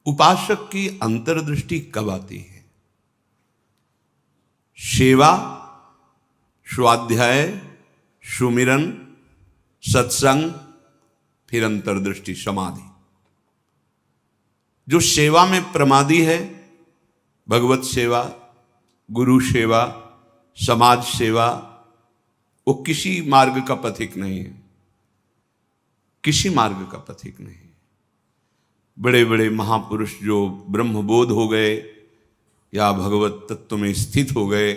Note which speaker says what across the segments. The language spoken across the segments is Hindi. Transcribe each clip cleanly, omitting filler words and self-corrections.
Speaker 1: उपासक की अंतर्दृष्टि कब आती है? सेवा, स्वाध्याय, सुमिरन, सत्संग, फिर अंतर्दृष्टि समाधि। जो सेवा में प्रमादी है, भगवत सेवा, गुरु सेवा, समाज सेवा, वो किसी मार्ग का पथिक नहीं है, किसी मार्ग का पथिक नहीं। बड़े बड़े महापुरुष जो ब्रह्मबोध हो गए या भगवत तत्व में स्थित हो गए,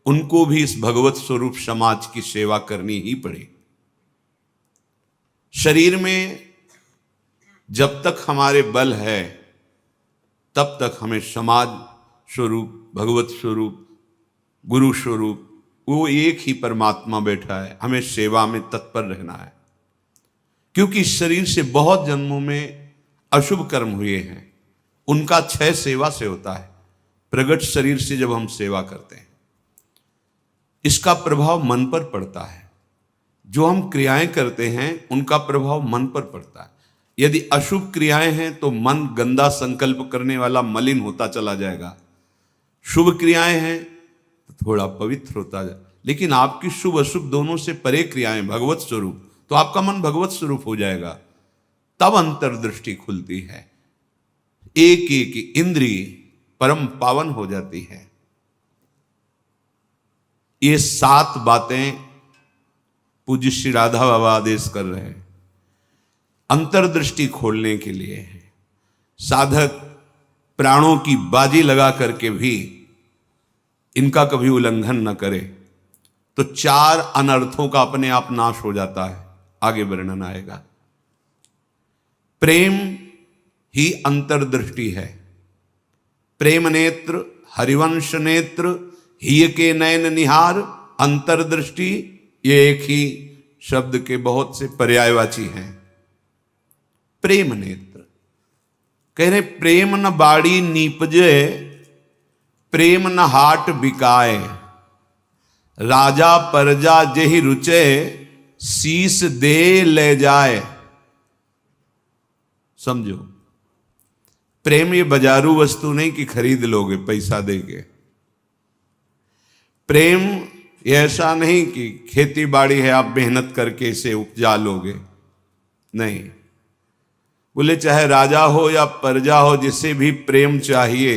Speaker 1: उनको भी इस भगवत स्वरूप समाज की सेवा करनी ही पड़ी। शरीर में जब तक हमारे बल है तब तक हमें समाज स्वरूप, भगवत स्वरूप, गुरु स्वरूप, वो एक ही परमात्मा बैठा है, हमें सेवा में तत्पर रहना है। क्योंकि इस शरीर से बहुत जन्मों में अशुभ कर्म हुए हैं, उनका क्षय सेवा से होता है। प्रगट शरीर से जब हम सेवा करते हैं, इसका प्रभाव मन पर पड़ता है। जो हम क्रियाएं करते हैं उनका प्रभाव मन पर पड़ता है। यदि अशुभ क्रियाएं हैं तो मन गंदा संकल्प करने वाला मलिन होता चला जाएगा। शुभ क्रियाएं हैं तो थोड़ा पवित्र होता जाए। लेकिन आपकी शुभ अशुभ दोनों से परे क्रियाएं भगवत स्वरूप, तो आपका मन भगवत स्वरूप हो जाएगा। तब अंतर्दृष्टि खुलती है, एक एक इंद्रिय परम पावन हो जाती है। ये 7 बातें पूज्य श्री राधा बाबा आदेश कर रहे हैं, अंतर्दृष्टि खोलने के लिए है। साधक प्राणों की बाजी लगा करके भी इनका कभी उल्लंघन न करे तो 4 अनर्थों का अपने आप नाश हो जाता है। आगे वर्णन आएगा। प्रेम ही अंतर्दृष्टि है। प्रेम नेत्र, हरिवंश नेत्र, हिय के नयन निहार, अंतर्दृष्टि, ये एक ही शब्द के बहुत से पर्यायवाची हैं। प्रेम नेत्र कह रहे प्रेम न बाड़ी नीपजे, प्रेम न हाट बिकाए, राजा परजा जेहि रुचे, शीस दे ले जाए। समझो, प्रेम ये बाजारू वस्तु नहीं कि खरीद लोगे पैसा देके। प्रेम ये ऐसा नहीं कि खेती बाड़ी है आप मेहनत करके इसे उपजा लोगे, नहीं। बोले चाहे राजा हो या प्रजा हो, जिसे भी प्रेम चाहिए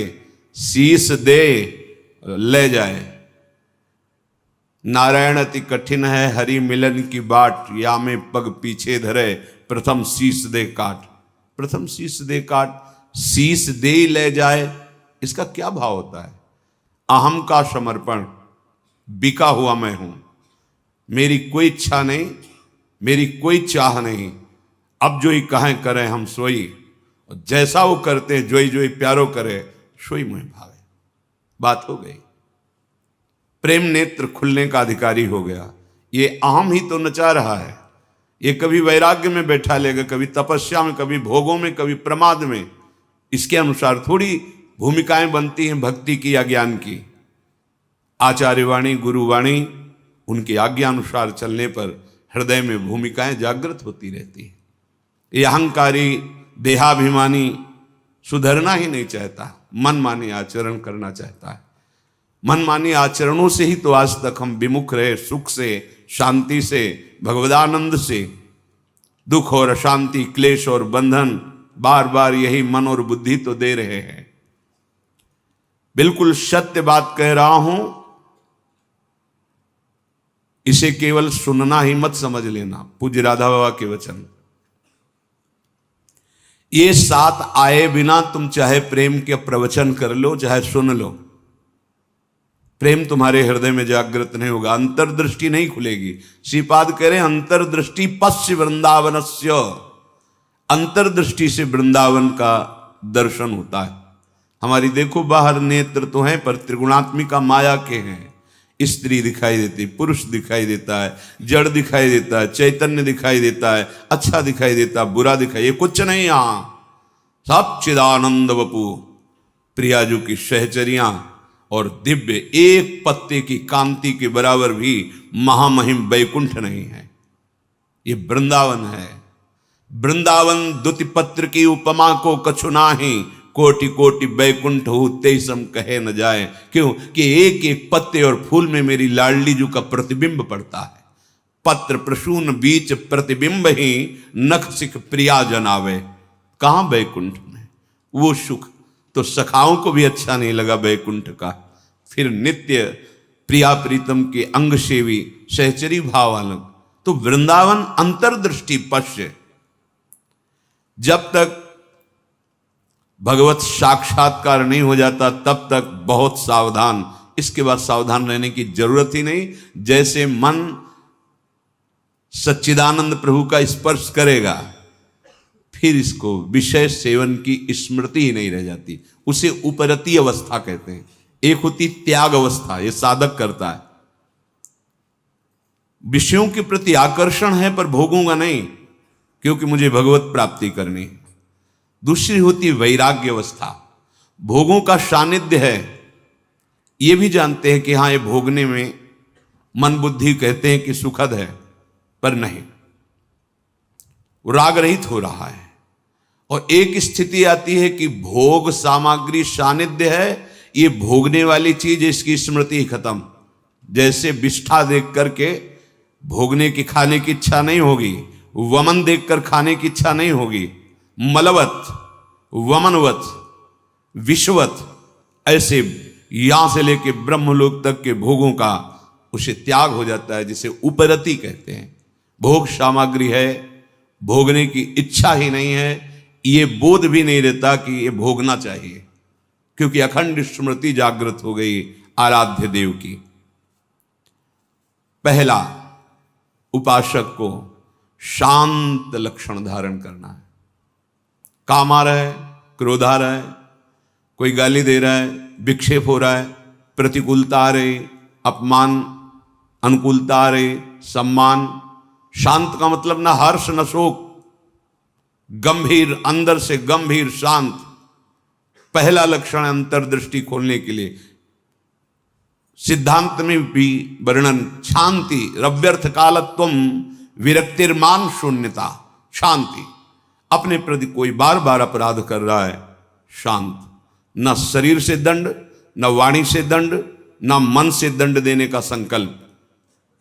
Speaker 1: शीस दे ले जाए। नारायण अति कठिन है हरि मिलन की बाट, या में पग पीछे धरे, प्रथम शीस दे काट। प्रथम शीस दे काट, शीस दे ले जाए, इसका क्या भाव होता है? अहम का समर्पण, बिका हुआ मैं हूं, मेरी कोई इच्छा नहीं, मेरी कोई चाह नहीं, अब जो ही कहें करें हम सोई, और जैसा वो करते जोई जोई प्यारो करे, सोई मुझे भावे। बात हो गई। प्रेम नेत्र खुलने का अधिकारी हो गया। ये अहम ही तो नचा रहा है। ये कभी वैराग्य में बैठा लेगा, कभी तपस्या में, कभी भोगों में, कभी प्रमाद में। इसके अनुसार थोड़ी भूमिकाएं बनती हैं भक्ति की या ज्ञान की। आचार्यवाणी, गुरुवाणी, उनकी आज्ञानुसार चलने पर हृदय में भूमिकाएं जागृत होती रहती है। ये अहंकारी देहाभिमानी सुधरना ही नहीं चाहता, मनमानी आचरण करना चाहता है। मनमानी आचरणों से ही तो आज तक हम विमुख रहे, सुख से, शांति से, भगवदानंद से। दुख और अशांति, क्लेश और बंधन बार बार यही मन और बुद्धि तो दे रहे हैं। बिल्कुल सत्य बात कह रहा हूं, इसे केवल सुनना ही मत समझ लेना। पूज्य राधा बाबा के वचन, ये 7 आए बिना तुम चाहे प्रेम के प्रवचन कर लो, चाहे सुन लो, प्रेम तुम्हारे हृदय में जागृत नहीं होगा, अंतर्दृष्टि नहीं खुलेगी। श्रीपाद कह रहे हैं अंतर्दृष्टि पश्य वृंदावनस्य, अंतर्दृष्टि से वृंदावन का दर्शन होता है। हमारी देखो बाहर नेत्र तो हैं पर त्रिगुणात्मिका माया के हैं। स्त्री दिखाई देती, पुरुष दिखाई देता है, जड़ दिखाई देता है, चैतन्य दिखाई देता है, अच्छा दिखाई देता है, बुरा दिखाई, ये कुछ नहीं। यहां सब चिदानंद वपु, प्रियाजू की सहचरियां और दिव्य एक पत्ते की कांति के बराबर भी महामहिम वैकुंठ नहीं है। ये वृंदावन है। वृंदावन द्युति पत्र की उपमा को कछु नाही, कोटि कोटि बैकुंठ हो तेईसम कहे न जाए। क्यों कि एक एक पत्ते और फूल में मेरी लाडली जू का प्रतिबिंब पड़ता है। पत्र प्रसून बीच प्रतिबिंब ही नख सिख प्रिया जनावे। कहां बैकुंठ में वो सुख तो सखाओं को भी अच्छा नहीं लगा बैकुंठ का। फिर नित्य प्रिया प्रीतम के अंग सेवी सहचरी भाव अलग। तो वृंदावन अंतर्दृष्टि पश्य। जब तक भगवत साक्षात्कार नहीं हो जाता तब तक बहुत सावधान। इसके बाद सावधान रहने की जरूरत ही नहीं। जैसे मन सच्चिदानंद प्रभु का स्पर्श करेगा फिर इसको विषय सेवन की स्मृति ही नहीं रह जाती। उसे उपरती अवस्था कहते हैं। एक होती त्याग अवस्था, ये साधक करता है। विषयों के प्रति आकर्षण है पर भोगूंगा नहीं क्योंकि मुझे भगवत प्राप्ति करनी है। दूसरी होती वैराग्य अवस्था, भोगों का सानिध्य है, ये भी जानते हैं कि हाँ ये भोगने में मन बुद्धि कहते हैं कि सुखद है पर नहीं, वो राग रहित हो रहा है। और एक स्थिति आती है कि भोग सामग्री सानिध्य है, ये भोगने वाली चीज इसकी स्मृति खत्म। जैसे विष्ठा देख करके भोगने की खाने की इच्छा नहीं होगी, वमन देखकर खाने की इच्छा नहीं होगी। मलवत वमनवत विश्ववत ऐसे यहां से लेके ब्रह्मलोक तक के भोगों का उसे त्याग हो जाता है, जिसे उपरति कहते हैं। भोग सामग्री है, भोगने की इच्छा ही नहीं है, ये बोध भी नहीं रहता कि ये भोगना चाहिए क्योंकि अखंड स्मृति जागृत हो गई आराध्य देव की। पहला उपासक को शांत लक्षण धारण करना है। काम आ रहा है, क्रोध आ रहा है, कोई गाली दे रहा है, विक्षेप हो रहा है, प्रतिकूलता आ रही, अपमान, अनुकूलता आ रही, सम्मान। शांत का मतलब ना हर्ष न शोक, गंभीर, अंदर से गंभीर शांत। पहला लक्षण अंतर्दृष्टि खोलने के लिए। सिद्धांत में भी वर्णन शांति, रव्यर्थ कालत्वम विरक्तिर्मान शून्यता। शांति, अपने प्रति कोई बार बार अपराध कर रहा है, शांत। न शरीर से दंड, न वाणी से दंड, न मन से दंड देने का संकल्प,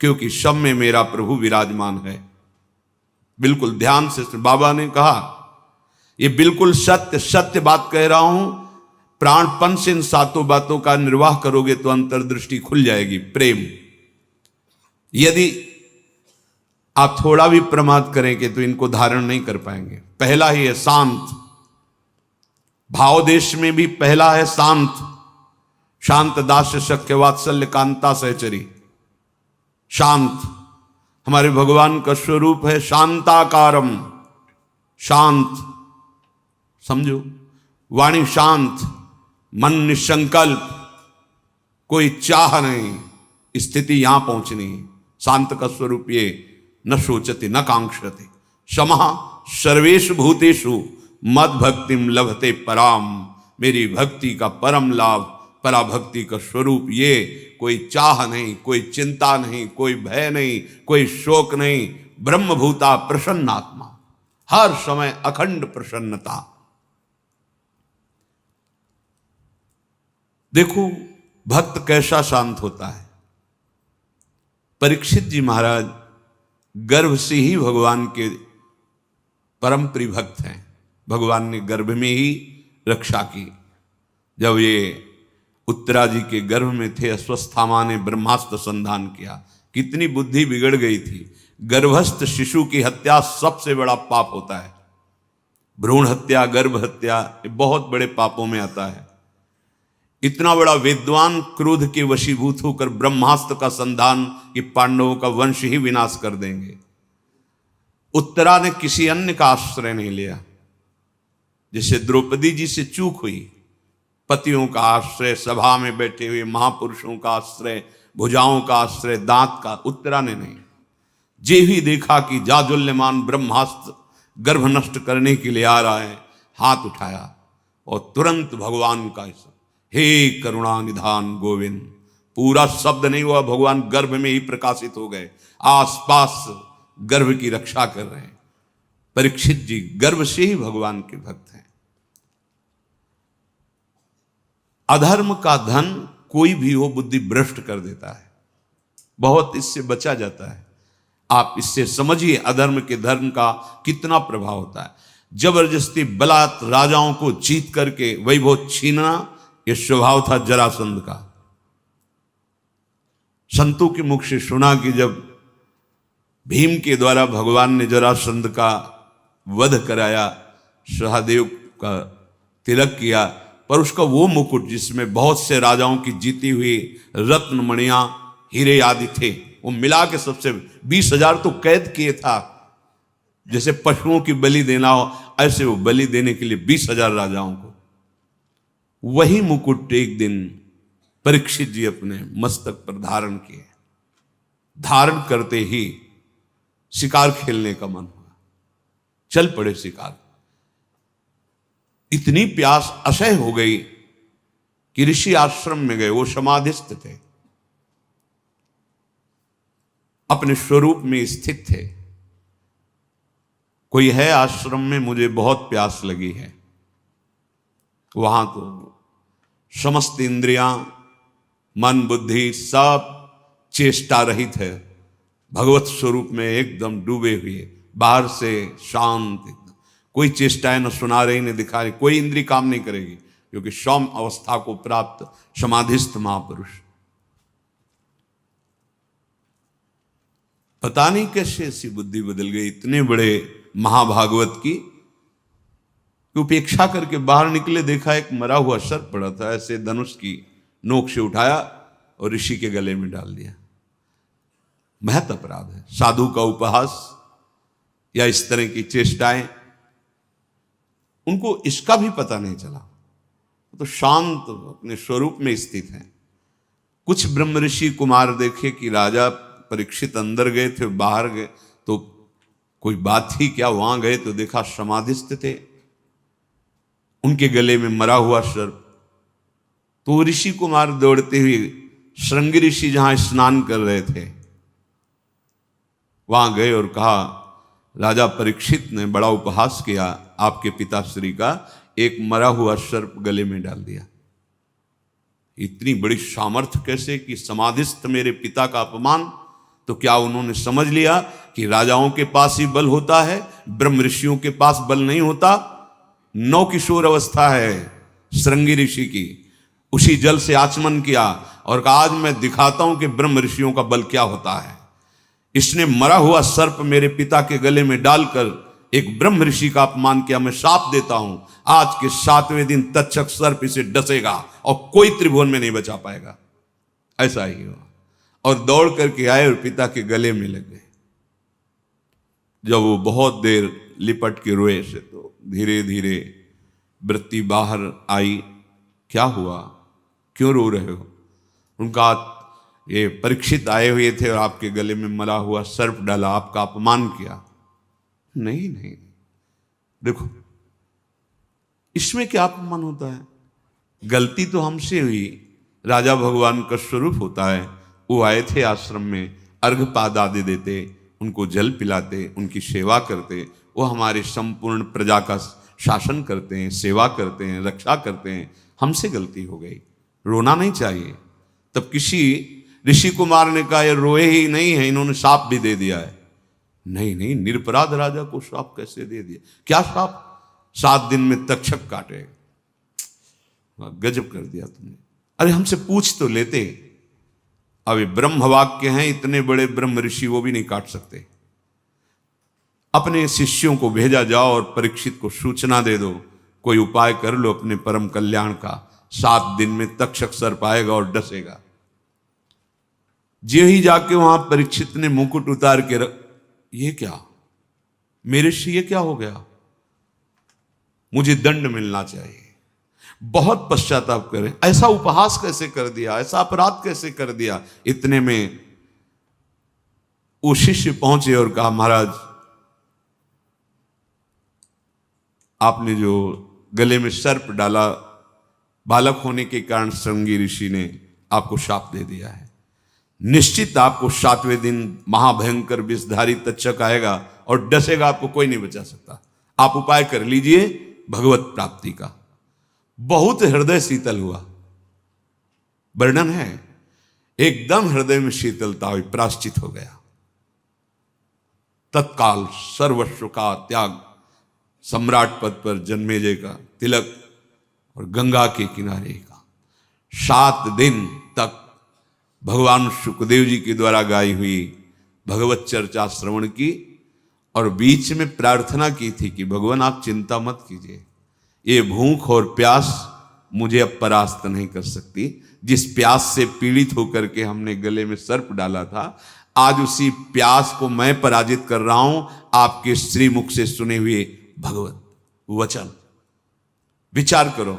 Speaker 1: क्योंकि सब में मेरा प्रभु विराजमान है। बिल्कुल ध्यान से बाबा ने कहा, ये बिल्कुल सत्य सत्य बात कह रहा हूं। प्राणपन से इन सातों बातों का निर्वाह करोगे तो अंतर्दृष्टि खुल जाएगी। प्रेम, यदि आप थोड़ा भी प्रमाद करेंगे तो इनको धारण नहीं कर पाएंगे। पहला ही है शांत, भाव देश में भी पहला है शांत। शांत दास्य सख्य वात्सल्य कांता सहचरी। शांत हमारे भगवान का स्वरूप है, शांताकारम, शांत। समझो, वाणी शांत, मन निसंकल्प, कोई चाह नहीं, स्थिति यहां पहुंचनी। शांत का स्वरूप ये, न सोचते न कांक्षते, समः सर्वेषु भूतेषु मद भक्तिम लभते पराम। मेरी भक्ति का परम लाभ, पराभक्ति का स्वरूप ये। कोई चाह नहीं, कोई चिंता नहीं, कोई भय नहीं, कोई शोक नहीं। ब्रह्मभूता प्रसन्नात्मा, हर समय अखंड प्रसन्नता। देखो भक्त कैसा शांत होता है। परीक्षित जी महाराज गर्भ से ही भगवान के परम प्रिय भक्त हैं। भगवान ने गर्भ में ही रक्षा की। जब ये उत्तरा जी के गर्भ में थे, अश्वस्थामा ने ब्रह्मास्त्र संधान किया। कितनी बुद्धि बिगड़ गई थी। गर्भस्थ शिशु की हत्या सबसे बड़ा पाप होता है। भ्रूण हत्या, गर्भ हत्या, ये बहुत बड़े पापों में आता है। इतना बड़ा विद्वान क्रोध के वशीभूत होकर ब्रह्मास्त्र का संधान कि पांडवों का वंश ही विनाश कर देंगे। उत्तरा ने किसी अन्य का आश्रय नहीं लिया। जैसे द्रौपदी जी से चूक हुई, पतियों का आश्रय, सभा में बैठे हुए महापुरुषों का आश्रय, भुजाओं का आश्रय, दांत का, उत्तरा ने नहीं। जे ही देखा कि जाजुल्यमान ब्रह्मास्त्र गर्भ नष्ट करने के लिए आ रहा है, हाथ उठाया और तुरंत भगवान का हे करुणा निधान गोविंद। पूरा शब्द नहीं हुआ, भगवान गर्भ में ही प्रकाशित हो गए, आसपास गर्भ की रक्षा कर रहे हैं। परीक्षित जी गर्भ से ही भगवान के भक्त हैं। अधर्म का धन कोई भी हो बुद्धि भ्रष्ट कर देता है, बहुत इससे बचा जाता है। आप इससे समझिए अधर्म के धर्म का कितना प्रभाव होता है। जबरदस्ती बलात् राजाओं को जीत करके वैभव छीनना, यह स्वभाव था जरासंध का। संतों के मुख से सुना कि जब भीम के द्वारा भगवान ने जरासंध का वध कराया, सहदेव का तिलक किया, पर उसका वो मुकुट जिसमें बहुत से राजाओं की जीती हुई रत्न मणियां हीरे आदि थे, वो मिला के सबसे 20,000 तो कैद किए था। जैसे पशुओं की बलि देना हो, ऐसे वो बलि देने के लिए 20,000 राजाओं को। वही मुकुट एक दिन परीक्षित जी अपने मस्तक पर धारण किए। धारण करते ही शिकार खेलने का मन हुआ, चल पड़े शिकार। इतनी प्यास असह्य हो गई कि ऋषि आश्रम में गए। वो समाधिस्थ थे, अपने स्वरूप में स्थित थे। कोई है आश्रम में, मुझे बहुत प्यास लगी है। वहां तो समस्त इंद्रियां, मन, बुद्धि सब चेष्टा रहित है, भगवत स्वरूप में एकदम डूबे हुए, बाहर से शांत, कोई चेष्टाएं न सुना रही न दिखा रही, कोई इंद्री काम नहीं करेगी, क्योंकि सौम्य अवस्था को प्राप्त समाधिस्थ महापुरुष। पता नहीं कैसे ऐसी बुद्धि बदल गई इतने बड़े महाभागवत की। उपेक्षा करके बाहर निकले, देखा एक मरा हुआ सर्प पड़ा था, ऐसे धनुष की नोक से उठाया और ऋषि के गले में डाल दिया। महत अपराध है। साधु का उपहास या इस तरह की चेष्टाएं, उनको इसका भी पता नहीं चला, तो शांत अपने स्वरूप में स्थित हैं। कुछ ब्रह्म ऋषि कुमार देखे कि राजा परीक्षित अंदर गए थे, बाहर गए तो कोई बात ही क्या, वहां गए तो देखा समाधिस्थ थे, उनके गले में मरा हुआ सर्प। तो ऋषि कुमार दौड़ते हुए श्रृंगी ऋषि जहां स्नान कर रहे थे वहां गए और कहा, राजा परीक्षित ने बड़ा उपहास किया, आपके पिताश्री का एक मरा हुआ सर्प गले में डाल दिया। इतनी बड़ी सामर्थ्य कैसे कि समाधिस्थ मेरे पिता का अपमान। तो क्या उन्होंने समझ लिया कि राजाओं के पास ही बल होता है, ब्रह्म ऋषियों के पास बल नहीं होता? नौ किशोर अवस्था है श्रृंगी ऋषि की, उसी जल से आचमन किया और कहा, आज मैं दिखाता हूं कि ब्रह्म ऋषियों का बल क्या होता है। इसने मरा हुआ सर्प मेरे पिता के गले में डालकर एक ब्रह्म ऋषि का अपमान किया। मैं शाप देता हूं, आज के 7वें दिन तक्षक सर्प इसे डसेगा और कोई त्रिभुवन में नहीं बचा पाएगा। ऐसा ही हुआ और दौड़ करके आए और पिता के गले में लग गए। जब वो बहुत देर लिपट के रोए से, तो धीरे धीरे वृत्ति बाहर आई। क्या हुआ, क्यों रो रहे हो? उनका, ये परीक्षित आए हुए थे और आपके गले में मरा हुआ सर्प डाला, आपका अपमान किया। नहीं नहीं, देखो इसमें क्या अपमान होता है? गलती तो हमसे हुई, राजा भगवान का स्वरूप होता है। वो आए थे आश्रम में, अर्घपाद आदि देते, उनको जल पिलाते, उनकी सेवा करते, वो हमारे संपूर्ण प्रजा का शासन करते हैं, सेवा करते हैं, रक्षा करते हैं। हमसे गलती हो गई, रोना नहीं चाहिए। तब किसी ऋषि कुमार ने कहा, ये रोए ही नहीं है, इन्होंने शाप भी दे दिया है। नहीं नहीं, निरपराध राजा को शाप कैसे दे दिया? क्या शाप? 7 दिन में तक्षक काटेगा। गजब कर दिया तुमने। अरे हमसे पूछ तो लेते। अब ये ब्रह्म वाक्य हैं, इतने बड़े ब्रह्म ऋषि वो भी नहीं काट सकते। अपने शिष्यों को भेजा जाओ और परीक्षित को सूचना दे दो, कोई उपाय कर लो अपने परम कल्याण का, 7 दिन में तक्षक सर्प आएगा और डसेगा। जे ही जाके वहां परीक्षित ने मुकुट उतार के ये क्या मेरे से, ये क्या हो गया? मुझे दंड मिलना चाहिए। बहुत पश्चाताप करें, ऐसा उपहास कैसे कर दिया, ऐसा अपराध कैसे कर दिया। इतने में वो शिष्य पहुंचे और कहा, महाराज आपने जो गले में सर्प डाला, बालक होने के कारण श्रृंगी ऋषि ने आपको शाप दे दिया है। निश्चित आपको 7वें दिन महाभयंकर विषधारी तक्षक आएगा और डसेगा, आपको कोई नहीं बचा सकता। आप उपाय कर लीजिए भगवत प्राप्ति का। बहुत हृदय शीतल हुआ। वर्णन है। एकदम हृदय में शीतलता हुई, प्राश्चित हो गया। तत्काल सर्वस्व का त्याग, सम्राट पद पर जन्मेजय का तिलक और गंगा के किनारे का। 7 दिन तक भगवान सुखदेव जी के द्वारा गाई हुई भगवत चर्चा श्रवण की और बीच में प्रार्थना की थी कि भगवान आप चिंता मत कीजिए, ये भूख और प्यास मुझे अब परास्त नहीं कर सकती। जिस प्यास से पीड़ित होकर के हमने गले में सर्प डाला था, आज उसी प्यास को मैं पराजित कर रहा हूं आपके श्रीमुख से सुने हुए भगवत वचन। विचार करो,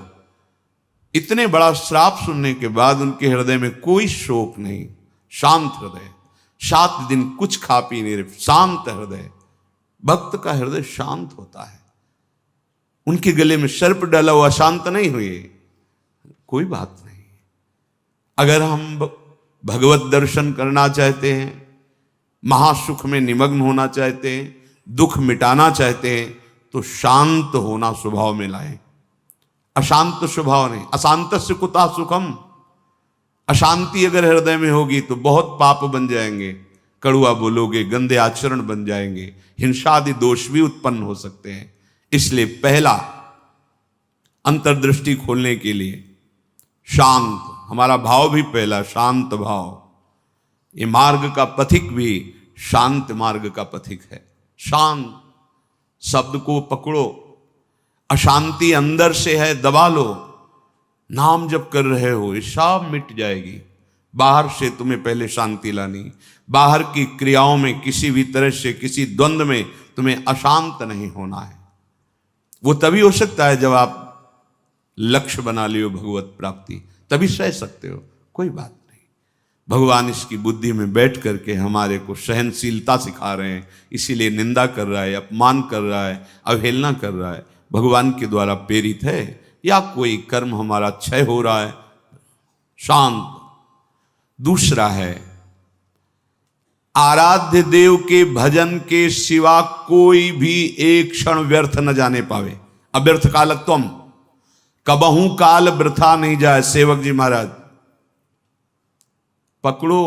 Speaker 1: इतने बड़ा श्राप सुनने के बाद उनके हृदय में कोई शोक नहीं, शांत हृदय। 7 दिन कुछ खा पी नहीं रहे, शांत हृदय। भक्त का हृदय शांत होता है। उनके गले में सर्प डाला हुआ शांत नहीं हुए, कोई बात नहीं। अगर हम भगवत दर्शन करना चाहते हैं, महासुख में निमग्न होना चाहते हैं, दुख मिटाना चाहते हैं, तो शांत होना स्वभाव में लाएं। अशांत स्वभाव नहीं। अशांतस्य कुतः सुखम। अशांति अगर हृदय में होगी तो बहुत पाप बन जाएंगे, कड़ुआ बोलोगे, गंदे आचरण बन जाएंगे, हिंसा आदि दोष भी उत्पन्न हो सकते हैं। इसलिए पहला अंतर्दृष्टि खोलने के लिए शांत, हमारा भाव भी पहला शांत भाव। ये मार्ग का पथिक भी शांत मार्ग का पथिक है। शांत शब्द को पकड़ो, अशांति अंदर से है दबा लो। नाम जब कर रहे हो ये सब मिट जाएगी। बाहर से तुम्हें पहले शांति लानी, बाहर की क्रियाओं में किसी भी तरह से किसी द्वंद्व में तुम्हें अशांत नहीं होना है। वो तभी हो सकता है जब आप लक्ष्य बना लियो भगवत प्राप्ति, तभी सह सकते हो, कोई बात नहीं। भगवान इसकी बुद्धि में बैठ करके हमारे को सहनशीलता सिखा रहे हैं, इसीलिए निंदा कर रहा है, अपमान कर रहा है, अवहेलना कर रहा है। भगवान के द्वारा प्रेरित है या कोई कर्म हमारा क्षय हो रहा है, शांत। दूसरा है आराध्य देव के भजन के सिवा कोई भी एक क्षण व्यर्थ न जाने पावे। अव्यर्थ कालत्वम, कबहू काल वृथा नहीं जाए। सेवक जी महाराज पकड़ो,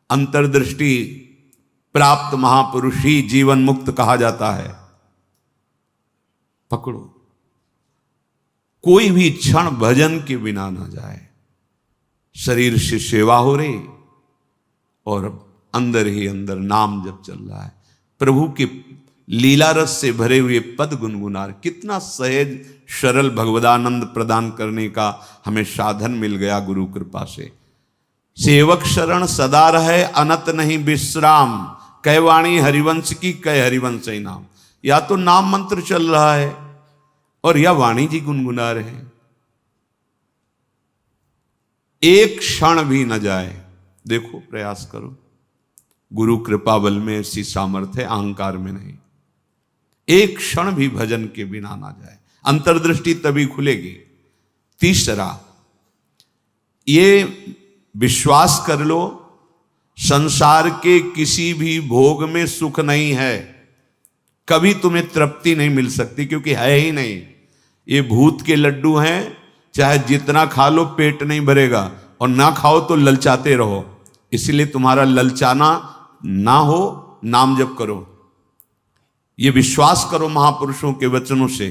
Speaker 1: अंतर्दृष्टि प्राप्त महापुरुष ही जीवन मुक्त कहा जाता है। पकड़ो, कोई भी क्षण भजन के बिना ना जाए। शरीर से सेवा हो रही और अंदर ही अंदर नाम जब चल रहा है, प्रभु के लीला रस से भरे हुए पद गुनगुना। कितना सहज सरल भगवदानंद प्रदान करने का हमें साधन मिल गया गुरु कृपा से। सेवक शरण सदा रहे, अनत नहीं विश्राम। कै वाणी हरिवंश की, कै हरिवंश ही नाम। या तो नाम मंत्र चल रहा है और या वाणी जी गुनगुना रहे हैं। एक क्षण भी न जाए। देखो, प्रयास करो। गुरु कृपा बल में ऐसी सामर्थ्य, अहंकार में नहीं। एक क्षण भी भजन के बिना ना जाए, अंतर्दृष्टि तभी खुलेगी। तीसरा, ये विश्वास कर लो, संसार के किसी भी भोग में सुख नहीं है। कभी तुम्हें तृप्ति नहीं मिल सकती, क्योंकि है ही नहीं। ये भूत के लड्डू हैं, चाहे जितना खा लो पेट नहीं भरेगा, और ना खाओ तो ललचाते रहो। इसलिए तुम्हारा ललचाना ना हो, नाम जप करो। ये विश्वास करो महापुरुषों के वचनों से,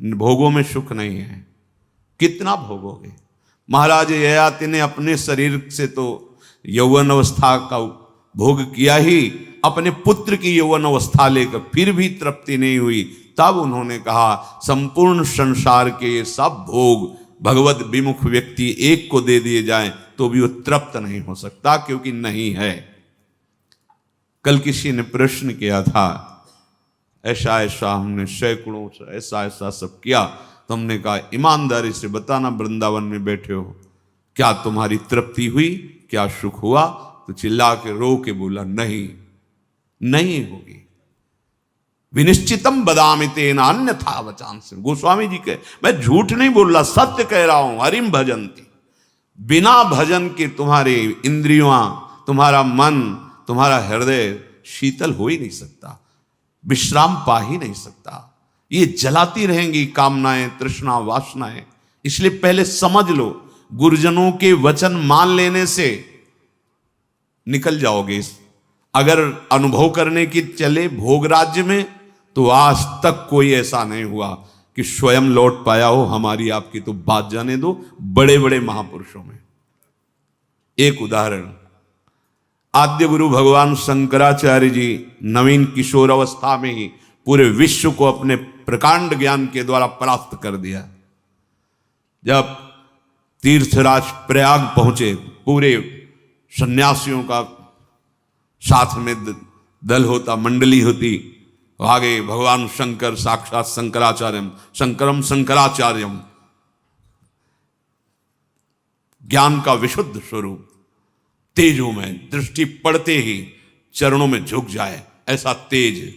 Speaker 1: भोगों में सुख नहीं है। कितना भोगोगे? महाराज ययाति ने अपने शरीर से तो यौवन अवस्था का भोग किया ही, अपने पुत्र की यौवन अवस्था लेकर फिर भी तृप्ति नहीं हुई। तब उन्होंने कहा, संपूर्ण संसार के सब भोग भगवत विमुख व्यक्ति एक को दे दिए जाएं तो भी वो तृप्त नहीं हो सकता, क्योंकि नहीं है। कल किसी ने प्रश्न किया था, ऐसा ऐसा हमने सैकड़ों ऐसा ऐसा सब किया, तो हमने कहा ईमानदारी से बताना, वृंदावन में बैठे हो, क्या तुम्हारी तृप्ति हुई, क्या सुख हुआ? तो चिल्ला के रो के बोला, नहीं, नहीं होगी। विनिश्चितम बदामि तेन अन्यथा वचांस। गोस्वामी जी के, मैं झूठ नहीं बोल रहा, सत्य कह रहा हूं। हरिम भजन्ति, बिना भजन के तुम्हारे इंद्रियां, तुम्हारा मन, तुम्हारा हृदय शीतल हो ही नहीं सकता, विश्राम पा ही नहीं सकता। ये जलाती रहेंगी कामनाएं, तृष्णा, वासनाएं। इसलिए पहले समझ लो, गुरुजनों के वचन मान लेने से निकल जाओगे। अगर अनुभव करने की चले भोग राज्य में, तो आज तक कोई ऐसा नहीं हुआ कि स्वयं लौट पाया हो। हमारी आपकी तो बात जाने दो, बड़े बड़े महापुरुषों में। एक उदाहरण, आद्य गुरु भगवान शंकराचार्य जी नवीन किशोर अवस्था में ही पूरे विश्व को अपने प्रकांड ज्ञान के द्वारा परास्त कर दिया। जब तीर्थराज प्रयाग पहुंचे, पूरे सन्यासियों का साथ में दल होता, मंडली होती, आगे भगवान शंकर साक्षात शंकराचार्यम, शंकरम शंकराचार्यम, ज्ञान का विशुद्ध स्वरूप, तेजों में दृष्टि पड़ते ही चरणों में झुक जाए, ऐसा तेज।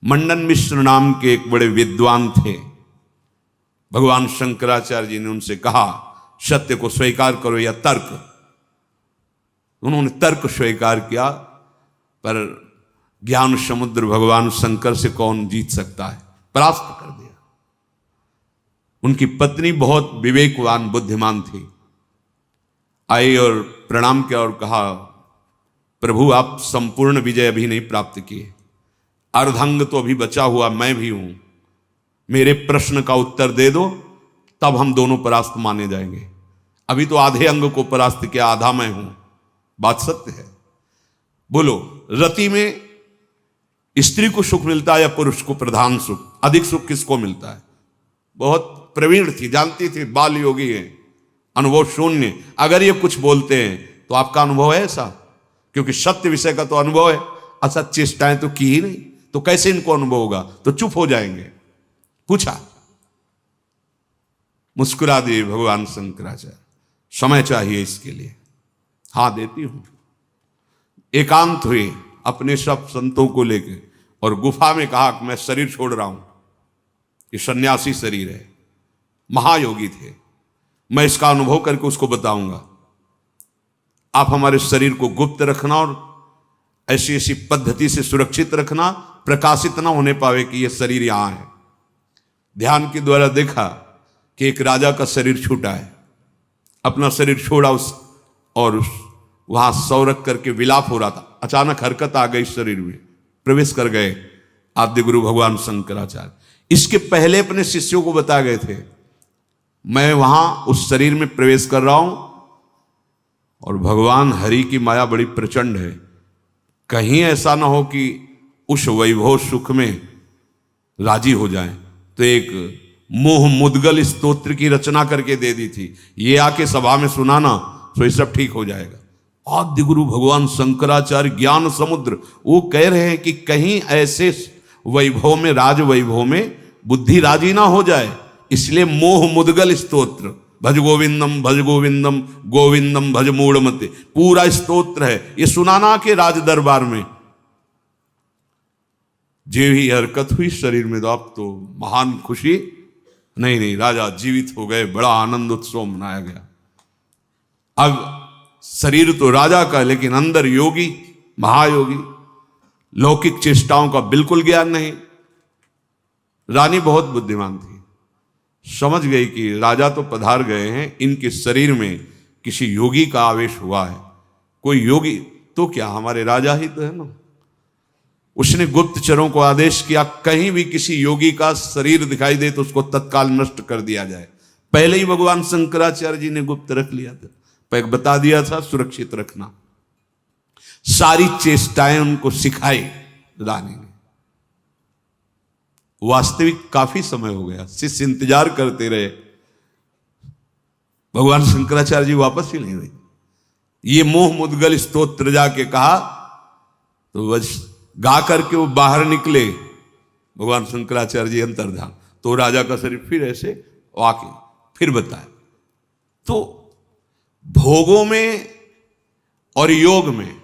Speaker 1: मंडन मिश्र नाम के एक बड़े विद्वान थे। भगवान शंकराचार्य जी ने उनसे कहा, सत्य को स्वीकार करो या तर्क। उन्होंने तर्क स्वीकार किया, पर ज्ञान समुद्र भगवान शंकर से कौन जीत सकता है, परास्त कर दिया। उनकी पत्नी बहुत विवेकवान बुद्धिमान थी, आई और प्रणाम किया और कहा, प्रभु आप संपूर्ण विजय अभी नहीं प्राप्त किए, अर्धांग तो अभी बचा हुआ मैं भी हूं, मेरे प्रश्न का उत्तर दे दो, तब हम दोनों परास्त माने जाएंगे। अभी तो आधे अंग को परास्त किया, आधा मैं हूं। बात सत्य है। बोलो, रति में स्त्री को सुख मिलता है या पुरुष को प्रधान सुख? अधिक सुख किसको मिलता है? बहुत प्रवीण थी, जानती थी, बाल योगी है, अनुभव शून्य। अगर ये कुछ बोलते हैं तो आपका अनुभव है ऐसा? क्योंकि सत्य विषय का तो अनुभव है, असत चेष्टाएं तो की ही नहीं, तो कैसे इनको अनुभव होगा? तो चुप हो जाएंगे। पूछा, मुस्कुरा दिए भगवान शंकराचार्य, समय चाहिए इसके लिए। हाँ देती हूं। एकांत हुए अपने सब संतों को लेकर और गुफा में कहा कि मैं शरीर छोड़ रहा हूं, ये सन्यासी शरीर है, महायोगी थे, मैं इसका अनुभव करके उसको बताऊंगा। आप हमारे शरीर को गुप्त रखना और ऐसी ऐसी पद्धति से सुरक्षित रखना, प्रकाशित ना होने पावे कि यह शरीर यहां है। ध्यान के द्वारा देखा कि एक राजा का शरीर छूटा है, अपना शरीर छोड़ा और वहां सौ रख करके विलाप हो रहा था। अचानक हरकत आ गई शरीर में, प्रवेश कर गए आद्य गुरु भगवान शंकराचार्य। इसके पहले अपने शिष्यों को बता गए थे, मैं वहां उस शरीर में प्रवेश कर रहा हूं और भगवान हरि की माया बड़ी प्रचंड है, कहीं ऐसा ना हो कि उस वैभव सुख में राजी हो जाए। तो एक मोह मुद्गल स्तोत्र की रचना करके दे दी थी, ये आके सभा में सुनाना तो ये सब ठीक हो जाएगा। आद्य गुरु भगवान शंकराचार्य ज्ञान समुद्र, वो कह रहे हैं कि कहीं ऐसे वैभव में, राज वैभव में बुद्धि राजी ना हो जाए, इसलिए मोह मुद्गल स्तोत्र, भज गोविंदम गोविंदम भज मूढ़मते, पूरा स्तोत्र है, ये सुनाना के राज दरबार में। जे ही हरकत हुई शरीर में, तो अब तो महान खुशी, नहीं राजा जीवित हो गए, बड़ा आनंद उत्सव मनाया गया। अब शरीर तो राजा का, लेकिन अंदर योगी, महायोगी, लौकिक चेष्टाओं का बिल्कुल ज्ञान नहीं। रानी बहुत बुद्धिमान थी, समझ गई कि राजा तो पधार गए हैं, इनके शरीर में किसी योगी का आवेश हुआ है। कोई योगी तो क्या, हमारे राजा ही तो है ना। उसने गुप्तचरों को आदेश किया, कहीं भी किसी योगी का शरीर दिखाई दे तो उसको तत्काल नष्ट कर दिया जाए। पहले ही भगवान शंकराचार्य जी ने गुप्त रख लिया था, बता दिया था सुरक्षित रखना। सारी चेष्टाएं उनको सिखाई रानी ने। वास्तविक काफी समय हो गया, शिष्य इंतजार करते रहे, भगवान शंकराचार्य जी वापस ही नहीं हुए। ये मोह मुद्गल स्तोत्र जाके कहा तो बस गा करके वो बाहर निकले। भगवान शंकराचार्य जी अंतर्धान, तो राजा का शरीर फिर ऐसे वाके फिर बताया। तो भोगों में और योग में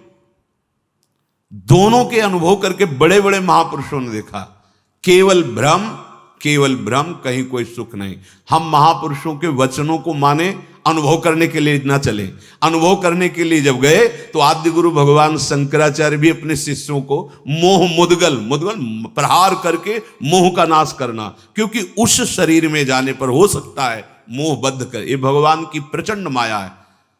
Speaker 1: दोनों के अनुभव करके बड़े बड़े महापुरुषों ने देखा, केवल भ्रम, कहीं कोई सुख नहीं। हम महापुरुषों के वचनों को माने, अनुभव करने के लिए ना चले। अनुभव करने के लिए जब गए तो आद्य गुरु भगवान शंकराचार्य भी अपने शिष्यों को मोह मुद्गल प्रहार करके मोह का नाश करना, क्योंकि उस शरीर में जाने पर हो सकता है मोहबद्ध कर, ये भगवान की प्रचंड माया है।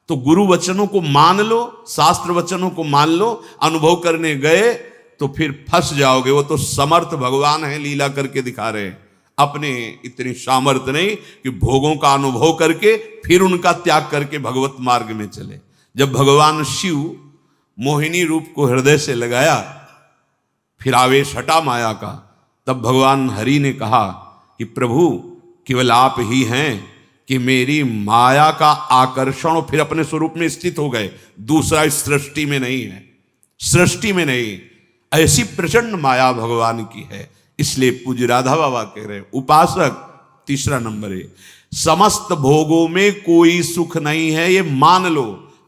Speaker 1: तो गुरु वचनों को मान लो, शास्त्र वचनों को मान लो, अनुभव करने गए तो फिर फंस जाओगे। वो तो समर्थ भगवान है, लीला करके दिखा रहे हैं। अपने इतनी सामर्थ्य नहीं कि भोगों का अनुभव करके फिर उनका त्याग करके भगवत मार्ग में चले। जब भगवान शिव मोहिनी रूप को हृदय से लगाया, फिर आवेश हटा माया का, तब भगवान हरि ने कहा कि प्रभु केवल आप ही हैं कि मेरी माया का आकर्षण, और फिर अपने स्वरूप में स्थित हो गए। दूसरा इस सृष्टि में नहीं है, सृष्टि में नहीं। ऐसी प्रचंड माया भगवान की है। इसलिए पूज्य राधा बाबा कह रहे उपासक, तीसरा नंबर है, समस्त भोगों में कोई सुख नहीं है, ये मान लो।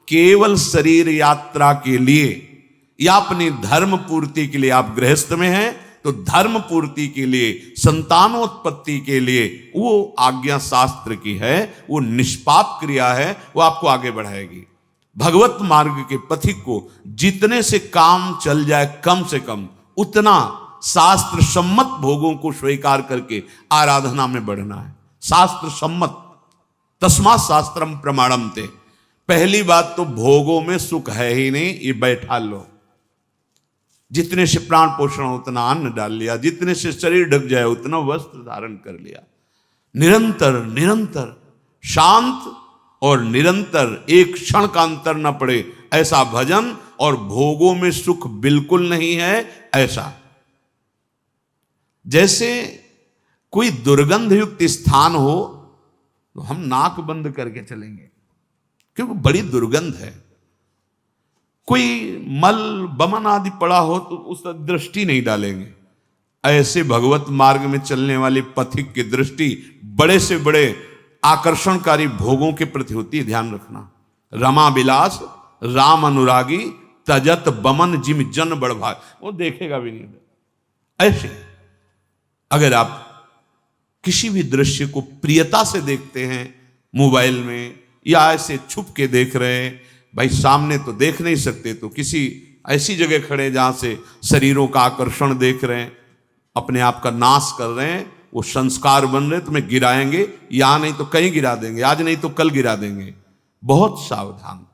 Speaker 1: केवल शरीर यात्रा के लिए या अपनी धर्म पूर्ति के लिए, आप गृहस्थ में हैं तो धर्म पूर्ति के लिए, संतानोत्पत्ति के लिए वो आज्ञा शास्त्र की है, वो निष्पाप क्रिया है, वो आपको आगे बढ़ाएगी। भगवत मार्ग के पथिक को जितने से काम चल जाए कम से कम, उतना शास्त्र सम्मत भोगों को स्वीकार करके आराधना में बढ़ना है। शास्त्र सम्मत, तस्मात् शास्त्रम प्रमाणम ते। पहली बात तो भोगों में सुख है ही नहीं, ये बैठा लो। जितने से प्राण पोषण उतना अन्न डाल लिया, जितने से शरीर ढक जाए उतना वस्त्र धारण कर लिया। निरंतर निरंतर शांत और निरंतर, एक क्षण का अंतर न पड़े ऐसा भजन, और भोगों में सुख बिल्कुल नहीं है ऐसा। जैसे कोई दुर्गंध युक्त स्थान हो तो हम नाक बंद करके चलेंगे क्योंकि बड़ी दुर्गंध है। कोई मल बमन आदि पड़ा हो तो उस पर दृष्टि नहीं डालेंगे। ऐसे भगवत मार्ग में चलने वाले पथिक की दृष्टि बड़े से बड़े आकर्षणकारी भोगों के प्रति होती है, ध्यान रखना। रमा विलास राम अनुरागी तजत बमन जिम जन बड़भाग, वो देखेगा भी नहीं। ऐसे अगर आप किसी भी दृश्य को प्रियता से देखते हैं मोबाइल में, या ऐसे छुप के देख रहे हैं, भाई सामने तो देख नहीं सकते तो किसी ऐसी जगह खड़े जहां से शरीरों का आकर्षण देख रहे हैं, अपने आप का नाश कर रहे हैं, वो संस्कार बन रहे, तुम्हें गिराएंगे, यहां नहीं तो कहीं गिरा देंगे, आज नहीं तो कल गिरा देंगे। बहुत सावधान।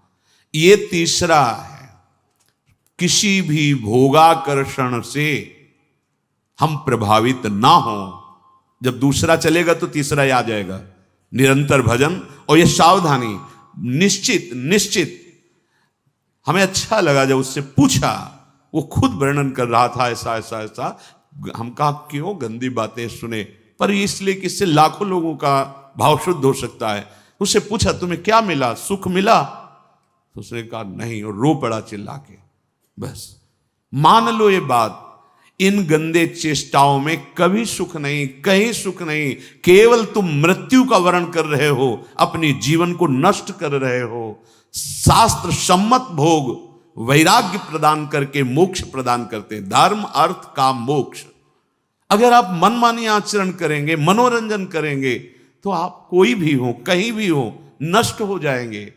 Speaker 1: ये तीसरा है, किसी भी भोगाकर्षण से हम प्रभावित ना हो। जब दूसरा चलेगा तो तीसरा ही आ जाएगा। निरंतर भजन और ये सावधानी, निश्चित निश्चित। हमें अच्छा लगा जब उससे पूछा, वो खुद वर्णन कर रहा था ऐसा ऐसा ऐसा। हम कहा क्यों गंदी बातें सुने, पर इसलिए कि इससे लाखों लोगों का भाव शुद्ध हो सकता है। उससे पूछा तुम्हें क्या मिला, सुख मिला? तो उसने कहा नहीं, और रो पड़ा चिल्ला के। बस मान लो ये बात, इन गंदे चेष्टाओं में कभी सुख नहीं, कहीं सुख नहीं। केवल तुम मृत्यु का वर्ण कर रहे हो, अपनी जीवन को नष्ट कर रहे हो। शास्त्र सम्मत भोग वैराग्य प्रदान करके मोक्ष प्रदान करते हैं, धर्म अर्थ काम मोक्ष। अगर आप मनमानी आचरण करेंगे, मनोरंजन करेंगे, तो आप कोई भी हो, कहीं भी हो, नष्ट हो जाएंगे।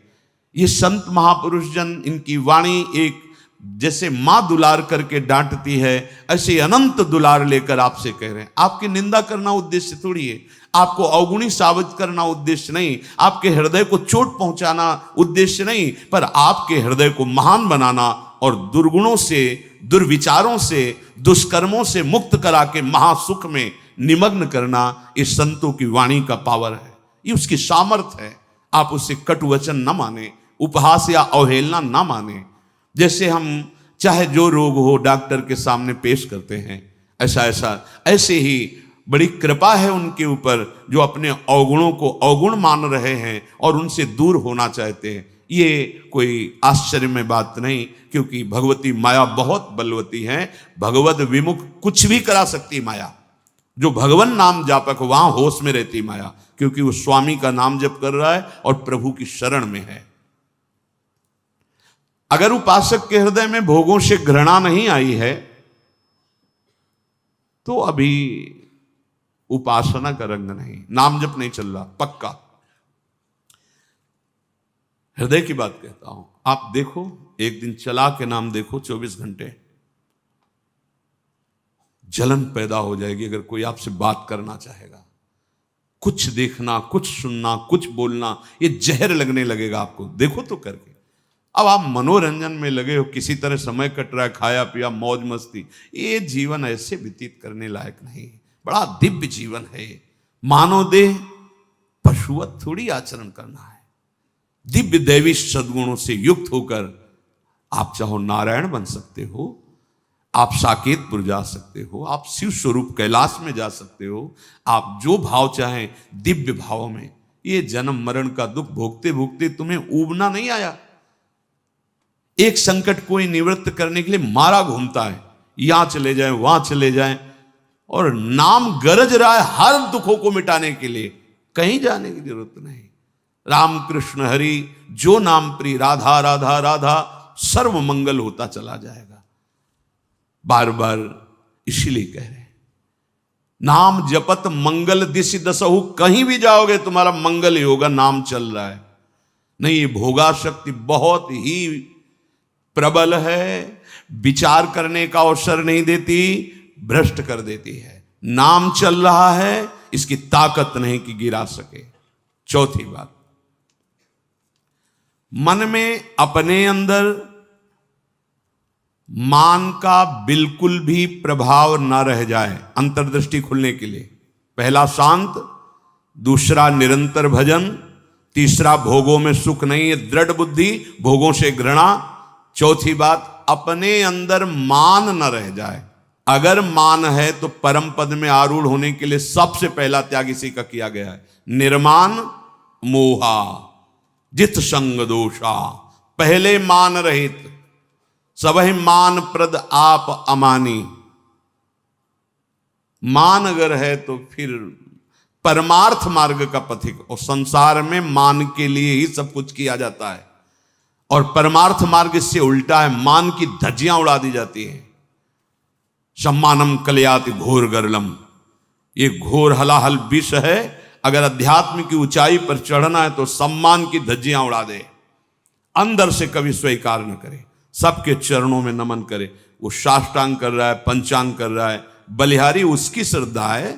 Speaker 1: ये संत महापुरुष जन, इनकी वाणी एक जैसे मां दुलार करके डांटती है, ऐसे अनंत दुलार लेकर आपसे कह रहे हैं। आपकी निंदा करना उद्देश्य थोड़ी है, आपको अवगुणी साबित करना उद्देश्य नहीं, आपके हृदय को चोट पहुंचाना उद्देश्य नहीं, पर आपके हृदय को महान बनाना और दुर्गुणों से, दुर्विचारों से, दुष्कर्मों से मुक्त करा के महासुख में निमग्न करना, इस संतों की वाणी का पावर है, ये उसकी सामर्थ्य है। आप उससे कटु वचन न माने, उपहास या अवहेलना न माने। जैसे हम चाहे जो रोग हो डॉक्टर के सामने पेश करते हैं, ऐसे ही बड़ी कृपा है उनके ऊपर जो अपने अवगुणों को अवगुण मान रहे हैं और उनसे दूर होना चाहते हैं। ये कोई आश्चर्य में बात नहीं, क्योंकि भगवती माया बहुत बलवती है। भगवत विमुख कुछ भी करा सकती माया। जो भगवान नाम जापक वहां होश में रहती माया, क्योंकि वो स्वामी का नाम जप कर रहा है और प्रभु की शरण में है। अगर उपासक के हृदय में भोगों से घृणा नहीं आई है तो अभी उपासना का रंग नहीं, नाम जप नहीं चल रहा पक्का। हृदय की बात कहता हूं। आप देखो, एक दिन चला के नाम देखो 24 घंटे, जलन पैदा हो जाएगी अगर कोई आपसे बात करना चाहेगा। कुछ देखना, कुछ सुनना, कुछ बोलना, ये जहर लगने लगेगा आपको। देखो तो करके। अब आप मनोरंजन में लगे हो, किसी तरह समय कट रहा है, खाया पिया, मौज मस्ती, ये जीवन ऐसे व्यतीत करने लायक नहीं। बड़ा दिव्य जीवन है। मानव देह पशुवत थोड़ी आचरण करना है। दिव्य दैवी सद्गुणों से युक्त होकर आप चाहो नारायण बन सकते हो, आप साकेतपुर जा सकते हो, आप शिव स्वरूप कैलाश में जा सकते हो, आप जो भाव चाहें दिव्य भाव में। ये जन्म मरण का दुख भोगते भोगते तुम्हें ऊबना नहीं आया। एक संकट कोई निवृत्त करने के लिए मारा घूमता है, यहां चले जाए वहां चले जाए, और नाम गरज रहा है हर दुखों को मिटाने के लिए। कहीं जाने की जरूरत नहीं। राम कृष्ण हरि जो नाम प्रिय, राधा राधा राधा, सर्व मंगल होता चला जाएगा। बार बार इसीलिए कह रहे हैं, नाम जपत मंगल दिशि दसहु, कहीं भी जाओगे तुम्हारा मंगल ही होगा। नाम चल रहा है। नहीं, ये भोगा शक्ति बहुत ही प्रबल है, विचार करने का अवसर नहीं देती, भ्रष्ट कर देती है। नाम चल रहा है, इसकी ताकत नहीं कि गिरा सके। चौथी बात, मन में अपने अंदर मान का बिल्कुल भी प्रभाव न रह जाए। अंतर्दृष्टि खुलने के लिए पहला शांत, दूसरा निरंतर भजन, तीसरा भोगों में सुख नहीं है, दृढ़ बुद्धि, भोगों से घृणा। चौथी बात, अपने अंदर मान न रह जाए। अगर मान है तो परम पद में आरूढ़ होने के लिए सबसे पहला त्याग इसी का किया गया है। निर्मान मोहा जित संग दोषा, पहले मान रहित, सबहि मान प्रद आप अमानी। मान अगर है तो फिर परमार्थ मार्ग का पथिक। और संसार में मान के लिए ही सब कुछ किया जाता है, और परमार्थ मार्ग इससे उल्टा है। मान की धज्जियां उड़ा दी जाती हैं। सम्मानम कलयाति घोर गरलम, ये घोर हलाहल विष है। अगर अध्यात्म की ऊंचाई पर चढ़ना है तो सम्मान की धज्जियां उड़ा दे, अंदर से कभी स्वीकार न करे, सबके चरणों में नमन करे। वो साष्टांग कर रहा है, पंचांग कर रहा है, बलिहारी उसकी श्रद्धा है।